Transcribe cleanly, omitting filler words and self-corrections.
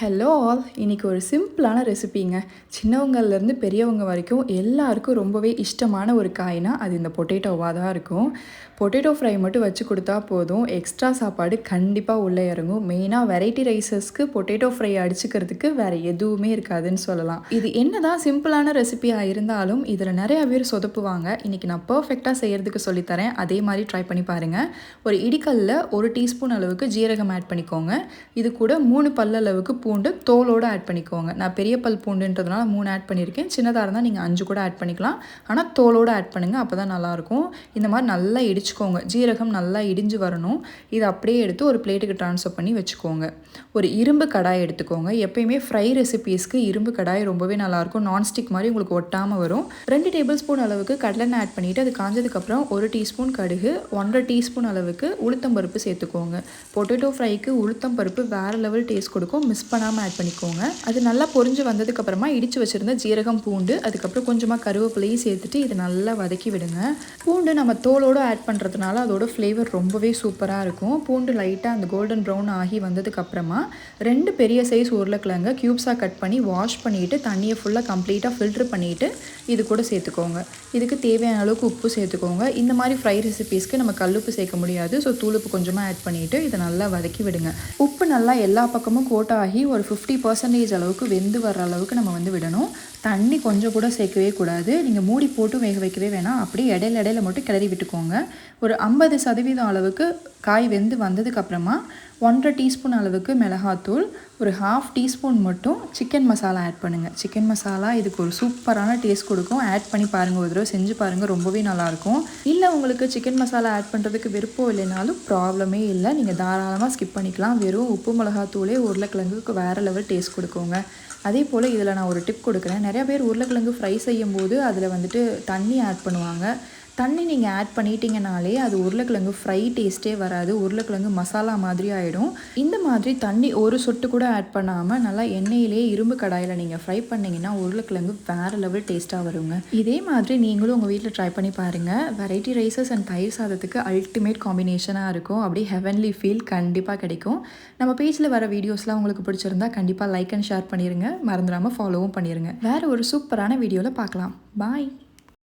Hello all, இன்றைக்கி ஒரு சிம்பிளான ரெசிபிங்க. சின்னவங்கள்லேருந்து பெரியவங்க வரைக்கும் எல்லாருக்கும் ரொம்பவே இஷ்டமான ஒரு காய்னா அது இந்த பொட்டேட்டோவாக தான் இருக்கும். பொட்டேட்டோ ஃப்ரை மட்டும் வச்சு கொடுத்தா போதும், எக்ஸ்ட்ரா சாப்பாடு கண்டிப்பாக உள்ளே இறங்கும். மெயினாக வெரைட்டி ரைஸஸ்க்கு பொட்டேட்டோ ஃப்ரை அடிச்சுக்கிறதுக்கு வேறு எதுவுமே இருக்காதுன்னு சொல்லலாம். இது என்ன தான் சிம்பிளான ரெசிபியாக இருந்தாலும் இதில் நிறையா பேர் சொதப்புவாங்க. இன்றைக்கி நான் பர்ஃபெக்டாக செய்கிறதுக்கு சொல்லித்தரேன். அதே மாதிரி ட்ரை பண்ணி பாருங்கள். ஒரு இடிக்கல்ல 1 டீஸ்பூன் அளவுக்கு ஜீரகம் ஆட் பண்ணிக்கோங்க. இது கூட 3 பல் அளவுக்கு பூண்டு தோலோடு ஆட் பண்ணிக்கோங்க. நான் பெரிய பல் பூண்டுன்றதுனால 3 ஆட் பண்ணியிருக்கேன். சின்னதாக இருந்தால் நீங்கள் 5 கூட ஆட் பண்ணிக்கலாம். ஆனால் தோலோடு ஆட் பண்ணுங்கள், அப்போ தான் நல்லாயிருக்கும். இந்த மாதிரி நல்லா இடிச்சுக்கோங்க. ஜீரகம் நல்லா இடிஞ்சு வரணும். இதை அப்படியே எடுத்து ஒரு பிளேட்டுக்கு ட்ரான்ஸ்ஃபர் பண்ணி வச்சுக்கோங்க. ஒரு இரும்பு கடாய் எடுத்துக்கோங்க. எப்பயுமே ஃப்ரை ரெசிபீஸ்க்கு இரும்பு கடாய் ரொம்பவே நல்லாயிருக்கும். நான்ஸ்டிக் மாதிரி உங்களுக்கு ஒட்டாமல் வரும். 2 டேபிள் ஸ்பூன் அளவுக்கு கடலெண்ணெய் ஆட் பண்ணிவிட்டு அது காஞ்சதுக்கப்புறம் 1 டீஸ்பூன் கடுகு, 1.5 டீஸ்பூன் அளவுக்கு உளுத்தம்பருப்பு சேர்த்துக்கோங்க. பொட்டேட்டோ ஃப்ரைக்கு உளுத்தம்பருப்பு வேறு லெவல் டேஸ்ட் கொடுக்கும். மிஸ் பண்ணாமல் ஆட் பண்ணிக்கோங்க. அது நல்லா பொரிஞ்சு வந்ததுக்கப்புறமா இடித்து வச்சுருந்த ஜீரகம், பூண்டு, அதுக்கப்புறம் கொஞ்சமாக கருவேப்பிலையும் சேர்த்துட்டு இதை நல்லா வதக்கி விடுங்க. பூண்டு நம்ம தோலோடு ஆட் பண்ணுறதுனால அதோட ஃப்ளேவர் ரொம்பவே சூப்பராக இருக்கும். பூண்டு லைட்டாக அந்த கோல்டன் ப்ரௌன் ஆகி வந்ததுக்கப்புறமா 2 பெரிய சைஸ் உருளைக்கிழங்க க்யூப்ஸாக கட் பண்ணி வாஷ் பண்ணிவிட்டு தண்ணியை ஃபுல்லாக கம்ப்ளீட்டாக ஃபில்ட்ரு பண்ணிவிட்டு இது கூட சேர்த்துக்கோங்க. இதுக்கு தேவையான அளவுக்கு உப்பு சேர்த்துக்கோங்க. இந்த மாதிரி ஃப்ரை ரெசிபீஸ்க்கு நம்ம கல்லுப்பு சேர்க்க முடியாது. ஸோ தூளுப்பு கொஞ்சமாக ஆட் பண்ணிவிட்டு இதை நல்லா வதக்கி விடுங்க. உப்பு நல்லா எல்லா பக்கமும் கோட் ஆகி ஒரு 50% அளவுக்கு வெந்து வர அளவுக்கு நம்ம விடணும். தண்ணி கொஞ்சம் கூட சேர்க்கவே கூடாது. நீங்கள் மூடி போட்டு வேக வைக்கவே வேணாம். அப்படியே இடையில மட்டும் கிளறி விட்டுக்கோங்க. ஒரு 50% அளவுக்கு காய் வெந்து வந்ததுக்கப்புறமா 1.5 டீஸ்பூன் அளவுக்கு மிளகாத்தூள், ஒரு 1/2 டீஸ்பூன் மட்டும் சிக்கன் மசாலா ஆட் பண்ணுங்கள். சிக்கன் மசாலா இதுக்கு ஒரு சூப்பரான டேஸ்ட் கொடுக்கும். ஆட் பண்ணி பாருங்கள், ஒரு தடவை செஞ்சு பாருங்கள், ரொம்பவே நல்லாயிருக்கும். இல்லை உங்களுக்கு சிக்கன் மசாலா ஆட் பண்ணுறதுக்கு விருப்பம் இல்லைனாலும் ப்ராப்ளமே இல்லை, நீங்கள் தாராளமாக ஸ்கிப் பண்ணிக்கலாம். வெறும் உப்பு மிளகாத்தூளே உருளைக்கிழங்குக்கு வேறு லெவல் டேஸ்ட் கொடுக்குங்க. அதே போல் இதில் நான் ஒரு டிப் கொடுக்குறேன். நிறையா பேர் உருளைக்கிழங்கு ஃப்ரை செய்யும் போது அதில் தண்ணி ஆட் பண்ணுவாங்க. தண்ணி நீங்கள் ஆட் பண்ணிட்டீங்கனாலே அது உருளைக்கிழங்கு ஃப்ரை டேஸ்ட்டே வராது. உருளைக்கிழங்கு மசாலா மாதிரி ஆகிடும். இந்த மாதிரி தண்ணி ஒரு சொட்டு கூட ஆட் பண்ணாமல் நல்லா எண்ணெயிலே இரும்பு கடாயில் நீங்கள் ஃப்ரை பண்ணிங்கன்னா உருளைக்கிழங்கு வேறு லெவல் டேஸ்ட்டாக வருங்க. இதே மாதிரி நீங்களும் உங்கள் வீட்டில் ட்ரை பண்ணி பாருங்கள். வெரைட்டி ரைஸஸ் அண்ட் தயிர் சாதத்துக்கு அல்டிமேட் காம்பினேஷனாக இருக்கும். அப்படியே ஹெவன்லி ஃபீல் கண்டிப்பாக கிடைக்கும். நம்ம பேஜில் வர வீடியோஸ்லாம் உங்களுக்கு பிடிச்சிருந்தா கண்டிப்பாக லைக் அண்ட் ஷேர் பண்ணிடுங்க. மறந்துடாமல் ஃபாலோவும் பண்ணிடுங்க. வேறு ஒரு சூப்பரான வீடியோவில் பார்க்கலாம். பாய்.